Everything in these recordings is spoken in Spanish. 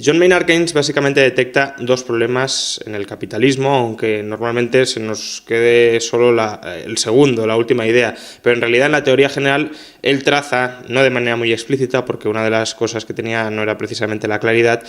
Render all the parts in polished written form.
John Maynard Keynes básicamente detecta dos problemas en el capitalismo, aunque normalmente se nos quede solo el segundo, la última idea. Pero en realidad en la teoría general él traza, no de manera muy explícita, porque una de las cosas que tenía no era precisamente la claridad,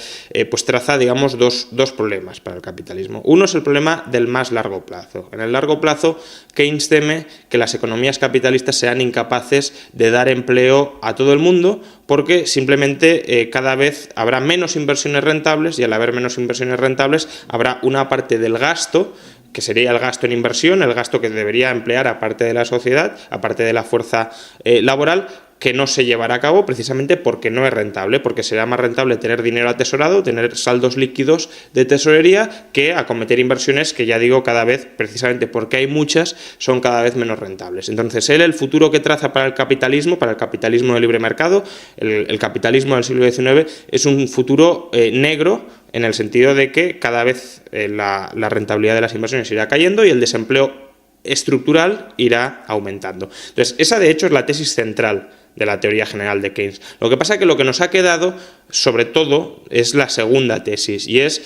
pues traza, digamos, dos problemas para el capitalismo. Uno es el problema del más largo plazo. En el largo plazo, Keynes teme que las economías capitalistas sean incapaces de dar empleo a todo el mundo, porque simplemente cada vez habrá menos inversiones rentables y al haber menos inversiones rentables habrá una parte del gasto, que sería el gasto en inversión, el gasto que debería emplear aparte de la sociedad, aparte de la fuerza laboral, que no se llevará a cabo precisamente porque no es rentable, porque será más rentable tener dinero atesorado, tener saldos líquidos de tesorería, que acometer inversiones que, ya digo, cada vez, precisamente porque hay muchas, son cada vez menos rentables. Entonces, el futuro que traza para el capitalismo de libre mercado, el capitalismo del siglo XIX, es un futuro negro, en el sentido de que cada vez la rentabilidad de las inversiones irá cayendo y el desempleo estructural irá aumentando. Entonces, esa de hecho es la tesis central de la teoría general de Keynes. Lo que pasa es que lo que nos ha quedado, sobre todo, es la segunda tesis, y es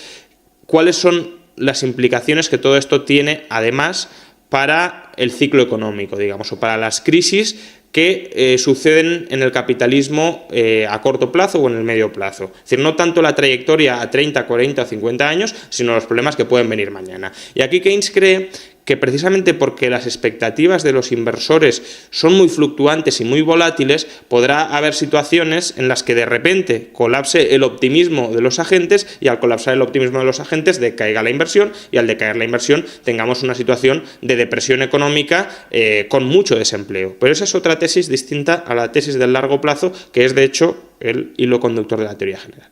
cuáles son las implicaciones que todo esto tiene, además, para el ciclo económico, digamos, o para las crisis que suceden en el capitalismo a corto plazo o en el medio plazo. Es decir, no tanto la trayectoria a 30, 40 o 50 años, sino los problemas que pueden venir mañana. Y aquí Keynes cree que precisamente porque las expectativas de los inversores son muy fluctuantes y muy volátiles, podrá haber situaciones en las que de repente colapse el optimismo de los agentes, y al colapsar el optimismo de los agentes decaiga la inversión, y al decaer la inversión tengamos una situación de depresión económica con mucho desempleo. Pero esa es otra tesis distinta a la tesis del largo plazo, que es de hecho el hilo conductor de la teoría general.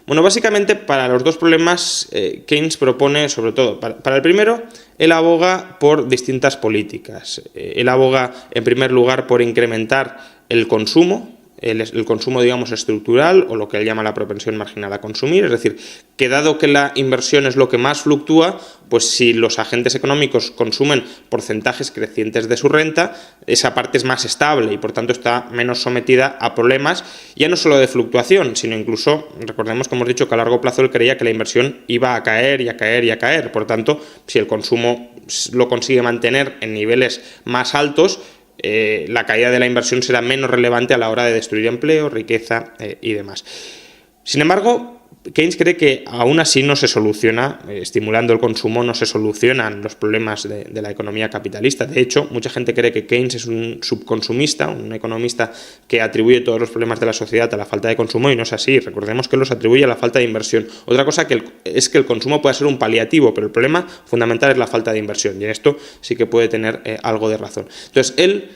Bueno, básicamente para los dos problemas Keynes propone, sobre todo, para el primero, él aboga por distintas políticas. Él aboga, en primer lugar, por incrementar el consumo, el consumo, digamos, estructural, o lo que él llama la propensión marginal a consumir, es decir, que dado que la inversión es lo que más fluctúa, pues si los agentes económicos consumen porcentajes crecientes de su renta, esa parte es más estable y por tanto está menos sometida a problemas, ya no solo de fluctuación, sino incluso, recordemos que hemos dicho que a largo plazo él creía que la inversión iba a caer y a caer y a caer, por tanto, si el consumo lo consigue mantener en niveles más altos, la caída de la inversión será menos relevante a la hora de destruir empleo, riqueza y demás. Sin embargo, Keynes cree que aún así no se soluciona, estimulando el consumo, no se solucionan los problemas de la economía capitalista. De hecho, mucha gente cree que Keynes es un subconsumista, un economista que atribuye todos los problemas de la sociedad a la falta de consumo, y no es así. Recordemos que los atribuye a la falta de inversión. Otra cosa es que el consumo puede ser un paliativo, pero el problema fundamental es la falta de inversión, y en esto sí que puede tener algo de razón. Entonces, él,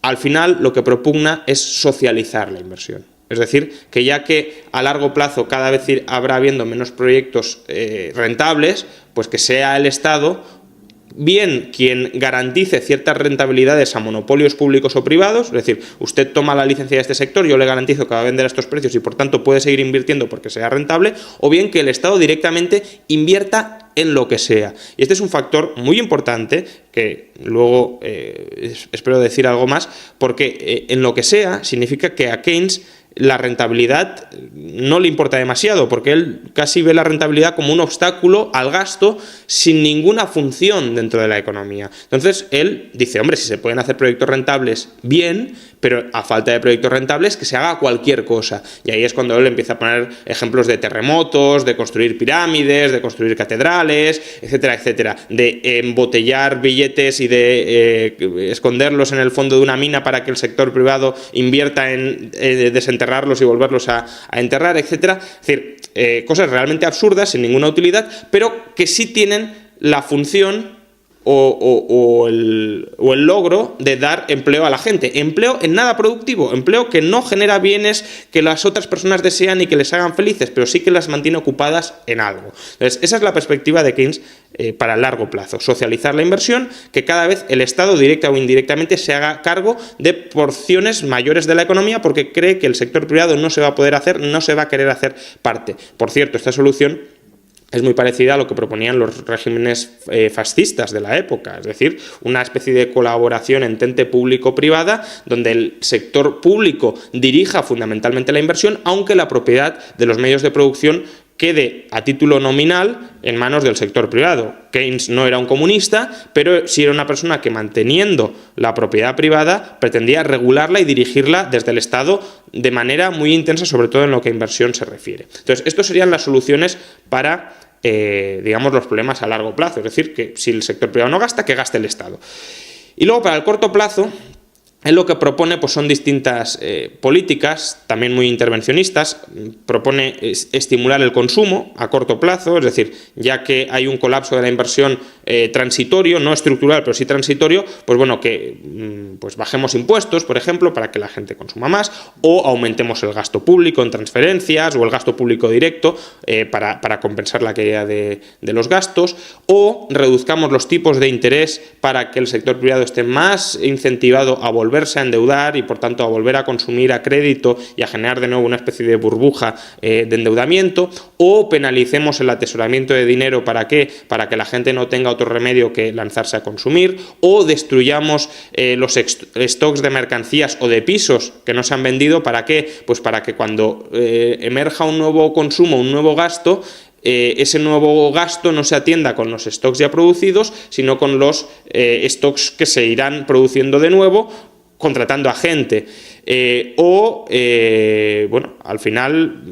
al final, lo que propugna es socializar la inversión. Es decir, que ya que a largo plazo cada vez habrá habiendo menos proyectos rentables, pues que sea el Estado bien quien garantice ciertas rentabilidades a monopolios públicos o privados, es decir, usted toma la licencia de este sector, yo le garantizo que va a vender a estos precios y por tanto puede seguir invirtiendo porque sea rentable, o bien que el Estado directamente invierta en lo que sea. Y este es un factor muy importante, que luego espero decir algo más, porque en lo que sea significa que a Keynes la rentabilidad no le importa demasiado, porque él casi ve la rentabilidad como un obstáculo al gasto sin ninguna función dentro de la economía. Entonces él dice, hombre, si se pueden hacer proyectos rentables, bien, pero a falta de proyectos rentables que se haga cualquier cosa. Y ahí es cuando él empieza a poner ejemplos de terremotos, de construir pirámides, de construir catedrales, etcétera, etcétera, de embotellar billetes y de esconderlos en el fondo de una mina para que el sector privado invierta en desenterrarlos y volverlos a enterrar, etcétera. Es decir, cosas realmente absurdas, sin ninguna utilidad, pero que sí tienen la función o el logro de dar empleo a la gente. Empleo en nada productivo, empleo que no genera bienes que las otras personas desean y que les hagan felices, pero sí que las mantiene ocupadas en algo. Entonces, esa es la perspectiva de Keynes para el largo plazo. Socializar la inversión, que cada vez el Estado, directa o indirectamente, se haga cargo de porciones mayores de la economía, porque cree que el sector privado no se va a poder hacer, no se va a querer hacer parte. Por cierto, esta solución es muy parecida a lo que proponían los regímenes fascistas de la época, es decir, una especie de colaboración entente público-privada donde el sector público dirija fundamentalmente la inversión, aunque la propiedad de los medios de producción quede a título nominal en manos del sector privado. Keynes no era un comunista, pero sí era una persona que, manteniendo la propiedad privada, pretendía regularla y dirigirla desde el Estado de manera muy intensa, sobre todo en lo que a inversión se refiere. Entonces, estas serían las soluciones para, digamos, los problemas a largo plazo, es decir, que si el sector privado no gasta, que gaste el Estado. Y luego, para el corto plazo, él lo que propone pues, son distintas políticas, también muy intervencionistas. Propone estimular el consumo a corto plazo, es decir, ya que hay un colapso de la inversión transitorio, no estructural, pero sí transitorio, pues bueno, que pues bajemos impuestos, por ejemplo, para que la gente consuma más, o aumentemos el gasto público en transferencias o el gasto público directo para compensar la caída de los gastos, o reduzcamos los tipos de interés para que el sector privado esté más incentivado a volverse a endeudar y por tanto a volver a consumir a crédito y a generar de nuevo una especie de burbuja de endeudamiento, o penalicemos el atesoramiento de dinero ¿para qué? Para que la gente no tenga otro remedio que lanzarse a consumir, o destruyamos los stocks de mercancías o de pisos que no se han vendido ¿para qué? Pues para que cuando emerja un nuevo consumo, un nuevo gasto, ese nuevo gasto no se atienda con los stocks ya producidos, sino con los stocks que se irán produciendo de nuevo, contratando a gente, bueno, al final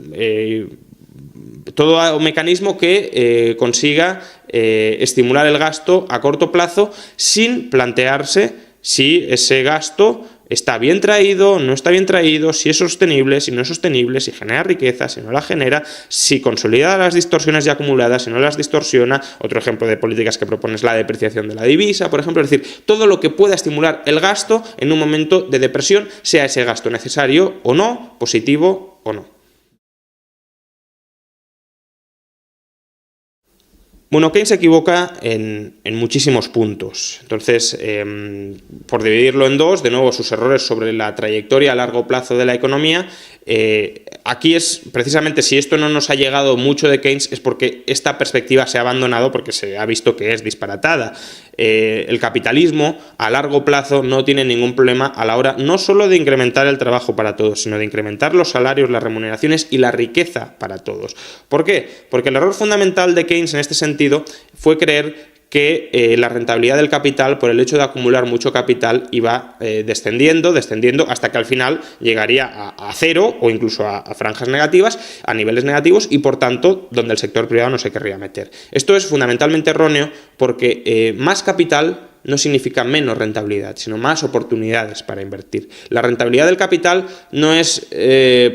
todo mecanismo que consiga estimular el gasto a corto plazo sin plantearse si ese gasto está bien traído, no está bien traído, si es sostenible, si no es sostenible, si genera riqueza, si no la genera, si consolida las distorsiones ya acumuladas, si no las distorsiona. Otro ejemplo de políticas que propone es la depreciación de la divisa, por ejemplo, es decir, todo lo que pueda estimular el gasto en un momento de depresión, sea ese gasto necesario o no, positivo o no. Bueno, Keynes se equivoca en muchísimos puntos. Entonces, por dividirlo en dos, de nuevo sus errores sobre la trayectoria a largo plazo de la economía. Aquí es precisamente, si esto no nos ha llegado mucho de Keynes, es porque esta perspectiva se ha abandonado porque se ha visto que es disparatada. El capitalismo a largo plazo no tiene ningún problema a la hora no solo de incrementar el trabajo para todos, sino de incrementar los salarios, las remuneraciones y la riqueza para todos. ¿Por qué? Porque el error fundamental de Keynes en este sentido fue creer que la rentabilidad del capital, por el hecho de acumular mucho capital, iba descendiendo hasta que al final llegaría a cero o incluso a franjas negativas, a niveles negativos, y por tanto donde el sector privado no se querría meter. Esto es fundamentalmente erróneo porque más capital no significa menos rentabilidad, sino más oportunidades para invertir. La rentabilidad del capital no es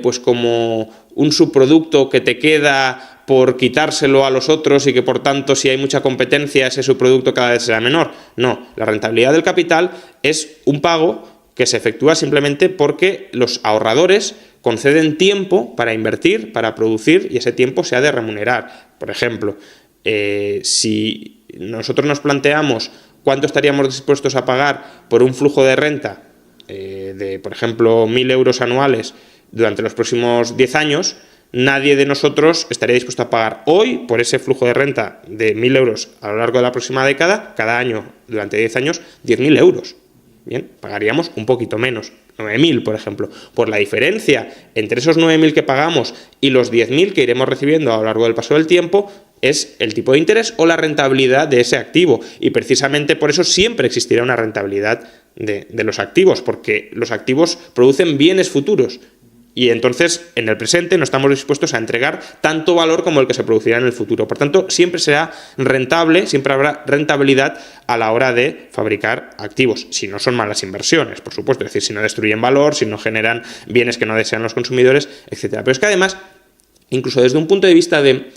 pues como un subproducto que te queda por quitárselo a los otros y que por tanto si hay mucha competencia ese subproducto cada vez será menor. No, la rentabilidad del capital es un pago que se efectúa simplemente porque los ahorradores conceden tiempo para invertir, para producir, y ese tiempo se ha de remunerar. Por ejemplo, si nosotros nos planteamos cuánto estaríamos dispuestos a pagar por un flujo de renta de, por ejemplo, 1.000 euros anuales durante los próximos 10 años, nadie de nosotros estaría dispuesto a pagar hoy por ese flujo de renta de 1.000 euros a lo largo de la próxima década, cada año durante 10 años, 10.000 euros. Bien, pagaríamos un poquito menos, 9.000, por ejemplo. Por la diferencia entre esos 9.000 que pagamos y los 10.000 que iremos recibiendo a lo largo del paso del tiempo es el tipo de interés o la rentabilidad de ese activo. Y precisamente por eso siempre existirá una rentabilidad de los activos, porque los activos producen bienes futuros. Y entonces, en el presente, no estamos dispuestos a entregar tanto valor como el que se producirá en el futuro. Por tanto, siempre será rentable, siempre habrá rentabilidad a la hora de fabricar activos, si no son malas inversiones, por supuesto, es decir, si no destruyen valor, si no generan bienes que no desean los consumidores, etcétera. Pero es que además, incluso desde un punto de vista de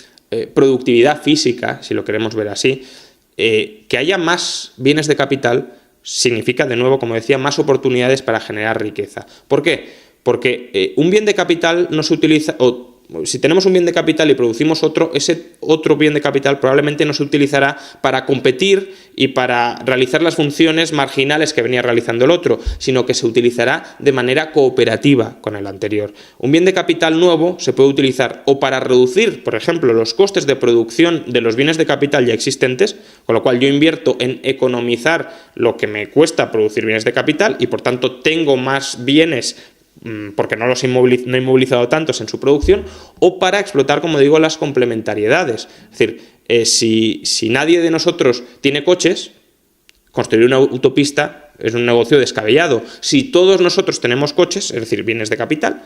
productividad física, si lo queremos ver así, que haya más bienes de capital significa, de nuevo, como decía, más oportunidades para generar riqueza. ¿Por qué? Porque un bien de capital no se utiliza, o si tenemos un bien de capital y producimos otro, ese otro bien de capital probablemente no se utilizará para competir y para realizar las funciones marginales que venía realizando el otro, sino que se utilizará de manera cooperativa con el anterior. Un bien de capital nuevo se puede utilizar o para reducir, por ejemplo, los costes de producción de los bienes de capital ya existentes, con lo cual yo invierto en economizar lo que me cuesta producir bienes de capital y por tanto tengo más bienes porque no he inmovilizado tantos en su producción, o para explotar, como digo, las complementariedades. Es decir, si nadie de nosotros tiene coches, construir una autopista es un negocio descabellado. Si todos nosotros tenemos coches, es decir, bienes de capital,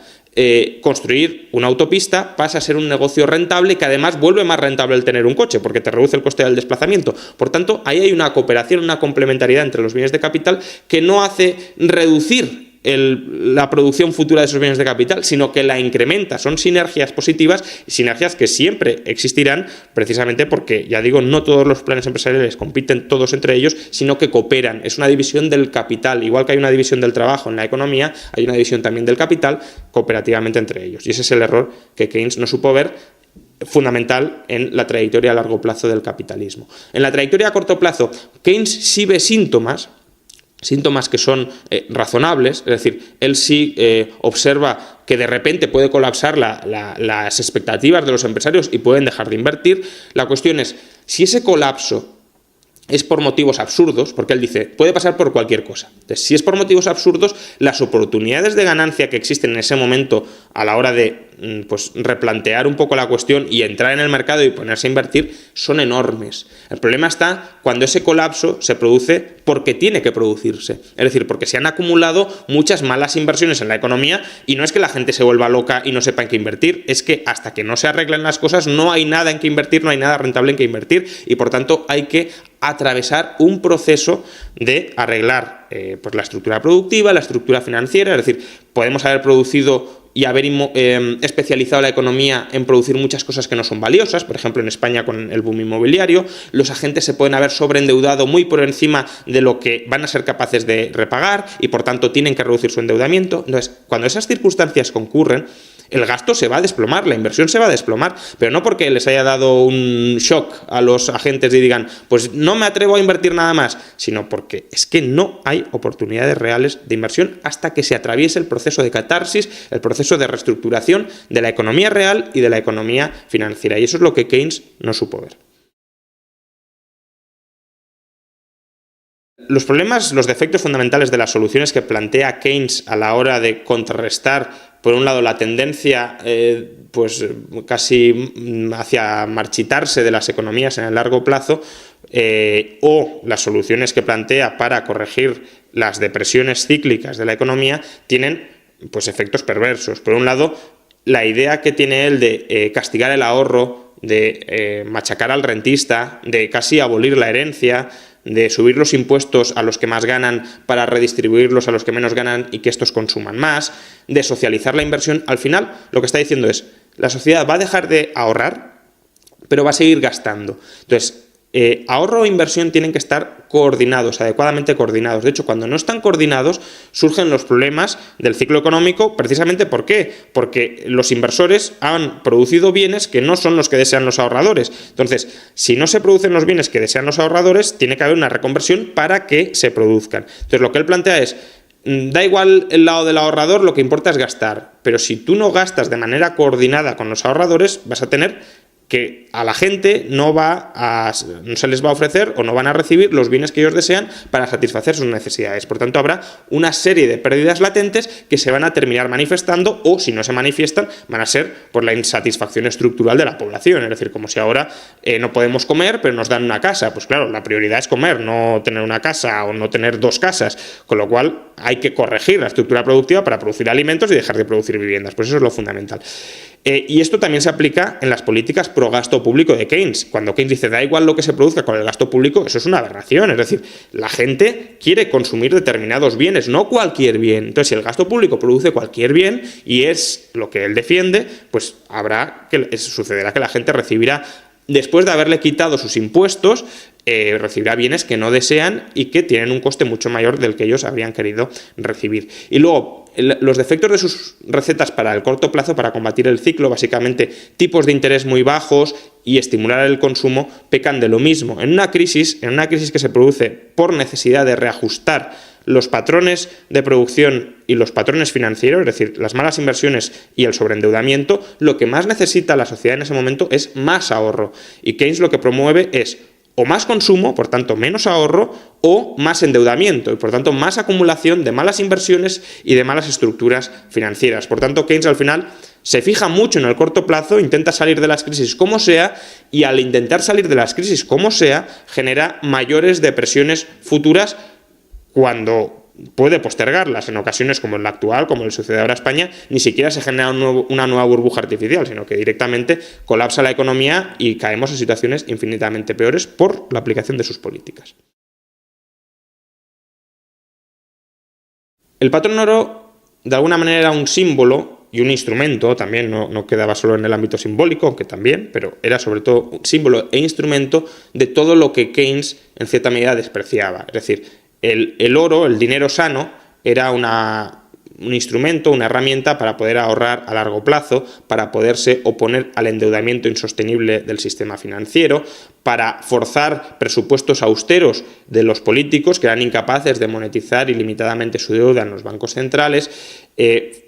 construir una autopista pasa a ser un negocio rentable, que además vuelve más rentable el tener un coche, porque te reduce el coste del desplazamiento. Por tanto, ahí hay una cooperación, una complementariedad entre los bienes de capital que no hace reducir la producción futura de esos bienes de capital, sino que la incrementa. Son sinergias positivas, sinergias que siempre existirán, precisamente porque, ya digo, no todos los planes empresariales compiten todos entre ellos, sino que cooperan. Es una división del capital, igual que hay una división del trabajo en la economía, hay una división también del capital cooperativamente entre ellos. Y ese es el error que Keynes no supo ver, fundamental en la trayectoria a largo plazo del capitalismo. En la trayectoria a corto plazo, Keynes sí ve síntomas que son razonables, es decir, él sí observa que de repente puede colapsar las expectativas de los empresarios y pueden dejar de invertir. La cuestión es, si ese colapso es por motivos absurdos, porque él dice, puede pasar por cualquier cosa. Entonces, si es por motivos absurdos, las oportunidades de ganancia que existen en ese momento a la hora de replantear un poco la cuestión y entrar en el mercado y ponerse a invertir son enormes. El problema está cuando ese colapso se produce porque tiene que producirse. Es decir, porque se han acumulado muchas malas inversiones en la economía y no es que la gente se vuelva loca y no sepa en qué invertir, es que hasta que no se arreglen las cosas no hay nada en qué invertir, no hay nada rentable en qué invertir y por tanto hay que atravesar un proceso de arreglar la estructura productiva, la estructura financiera, es decir, podemos haber producido y haber especializado la economía en producir muchas cosas que no son valiosas, por ejemplo en España con el boom inmobiliario, los agentes se pueden haber sobreendeudado muy por encima de lo que van a ser capaces de repagar y por tanto tienen que reducir su endeudamiento. Entonces, cuando esas circunstancias concurren, el gasto se va a desplomar, la inversión se va a desplomar, pero no porque les haya dado un shock a los agentes y digan, pues no me atrevo a invertir nada más, sino porque es que no hay oportunidades reales de inversión hasta que se atraviese el proceso de catarsis, el proceso de reestructuración de la economía real y de la economía financiera. Y eso es lo que Keynes no supo ver. Los problemas, los defectos fundamentales de las soluciones que plantea Keynes a la hora de contrarrestar, por un lado, la tendencia casi hacia marchitarse de las economías en el largo plazo, o las soluciones que plantea para corregir las depresiones cíclicas de la economía, tienen efectos perversos. Por un lado, la idea que tiene él de castigar el ahorro, de machacar al rentista, de casi abolir la herencia, de subir los impuestos a los que más ganan para redistribuirlos a los que menos ganan y que estos consuman más, de socializar la inversión. Al final, lo que está diciendo es, la sociedad va a dejar de ahorrar, pero va a seguir gastando. Entonces, ahorro e inversión tienen que estar coordinados, adecuadamente coordinados. De hecho, cuando no están coordinados, surgen los problemas del ciclo económico. Precisamente, ¿por qué? Porque los inversores han producido bienes que no son los que desean los ahorradores. Entonces, si no se producen los bienes que desean los ahorradores, tiene que haber una reconversión para que se produzcan. Entonces, lo que él plantea es, da igual el lado del ahorrador, lo que importa es gastar. Pero si tú no gastas de manera coordinada con los ahorradores, vas a tener que a la gente no se les va a ofrecer o no van a recibir los bienes que ellos desean para satisfacer sus necesidades. Por tanto, habrá una serie de pérdidas latentes que se van a terminar manifestando o, si no se manifiestan, van a ser por la insatisfacción estructural de la población. Es decir, como si ahora no podemos comer, pero nos dan una casa. Pues claro, la prioridad es comer, no tener una casa o no tener dos casas. Con lo cual, hay que corregir la estructura productiva para producir alimentos y dejar de producir viviendas. Pues eso es lo fundamental. Y esto también se aplica en las políticas pro gasto público de Keynes. Cuando Keynes dice da igual lo que se produzca con el gasto público, eso es una aberración. Es decir, la gente quiere consumir determinados bienes, no cualquier bien. Entonces, si el gasto público produce cualquier bien y es lo que él defiende, pues sucederá que la gente recibirá después de haberle quitado sus impuestos, recibirá bienes que no desean y que tienen un coste mucho mayor del que ellos habrían querido recibir. Y luego, los defectos de sus recetas para el corto plazo, para combatir el ciclo, básicamente tipos de interés muy bajos y estimular el consumo, pecan de lo mismo. En una crisis que se produce por necesidad de reajustar los patrones de producción y los patrones financieros, es decir, las malas inversiones y el sobreendeudamiento, lo que más necesita la sociedad en ese momento es más ahorro. Y Keynes lo que promueve es o más consumo, por tanto menos ahorro, o más endeudamiento y por tanto más acumulación de malas inversiones y de malas estructuras financieras. Por tanto, Keynes al final se fija mucho en el corto plazo, intenta salir de las crisis como sea y al intentar salir de las crisis como sea genera mayores depresiones futuras cuando puede postergarlas. En ocasiones como en la actual, como le sucede ahora a España, ni siquiera se genera una nueva burbuja artificial, sino que directamente colapsa la economía y caemos en situaciones infinitamente peores por la aplicación de sus políticas. El patrón oro, de alguna manera, era un símbolo y un instrumento, también no quedaba solo en el ámbito simbólico, aunque también, pero era sobre todo un símbolo e instrumento de todo lo que Keynes en cierta medida despreciaba. Es decir, el oro, el dinero sano, era un instrumento, una herramienta para poder ahorrar a largo plazo, para poderse oponer al endeudamiento insostenible del sistema financiero, para forzar presupuestos austeros de los políticos que eran incapaces de monetizar ilimitadamente su deuda en los bancos centrales,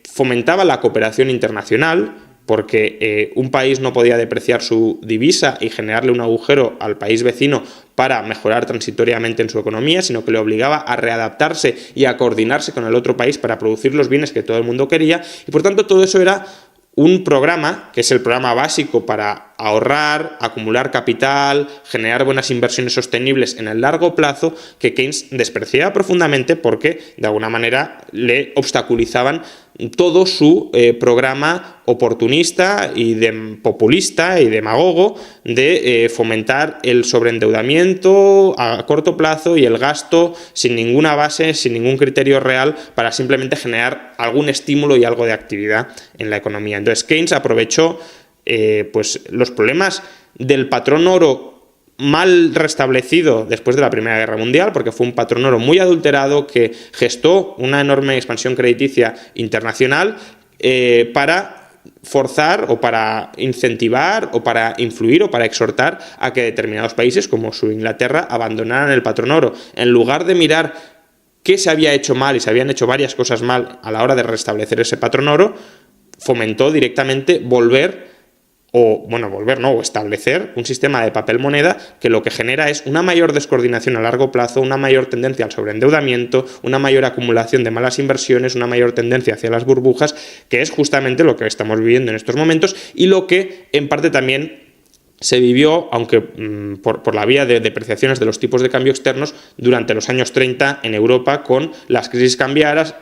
fomentaba la cooperación internacional, porque un país no podía depreciar su divisa y generarle un agujero al país vecino para mejorar transitoriamente en su economía, sino que le obligaba a readaptarse y a coordinarse con el otro país para producir los bienes que todo el mundo quería, y por tanto todo eso era un programa, que es el programa básico para ahorrar, acumular capital, generar buenas inversiones sostenibles en el largo plazo, que Keynes despreciaba profundamente porque de alguna manera le obstaculizaban todo su programa oportunista y populista y demagogo de fomentar el sobreendeudamiento a corto plazo y el gasto sin ninguna base, sin ningún criterio real, para simplemente generar algún estímulo y algo de actividad en la economía. Entonces Keynes aprovechó pues los problemas del patrón oro mal restablecido después de la Primera Guerra Mundial, porque fue un patrón oro muy adulterado que gestó una enorme expansión crediticia internacional para forzar o para incentivar o para influir o para exhortar a que determinados países como su Inglaterra abandonaran el patrón oro. En lugar de mirar qué se había hecho mal, y se habían hecho varias cosas mal a la hora de restablecer ese patrón oro, fomentó directamente establecer un sistema de papel moneda que lo que genera es una mayor descoordinación a largo plazo, una mayor tendencia al sobreendeudamiento, una mayor acumulación de malas inversiones, una mayor tendencia hacia las burbujas, que es justamente lo que estamos viviendo en estos momentos y lo que en parte también se vivió, aunque por la vía de depreciaciones de los tipos de cambio externos, durante los años 30 en Europa, con las crisis cambiarias,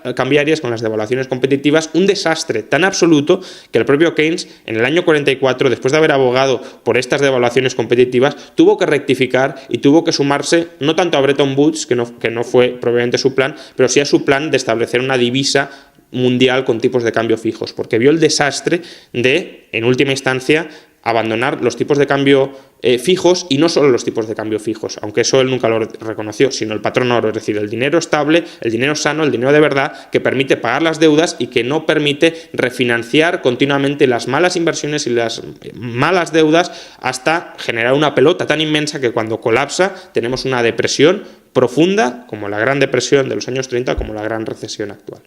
con las devaluaciones competitivas, un desastre tan absoluto que el propio Keynes, en el año 44, después de haber abogado por estas devaluaciones competitivas, tuvo que rectificar y tuvo que sumarse no tanto a Bretton Woods, que no fue probablemente su plan, pero sí a su plan de establecer una divisa mundial con tipos de cambio fijos, porque vio el desastre de, en última instancia, abandonar los tipos de cambio fijos, y no solo los tipos de cambio fijos, aunque eso él nunca lo reconoció, sino el patrón oro, es decir, el dinero estable, el dinero sano, el dinero de verdad, que permite pagar las deudas y que no permite refinanciar continuamente las malas inversiones y las malas deudas hasta generar una pelota tan inmensa que cuando colapsa tenemos una depresión profunda, como la Gran Depresión de los años 30, como la Gran Recesión actual.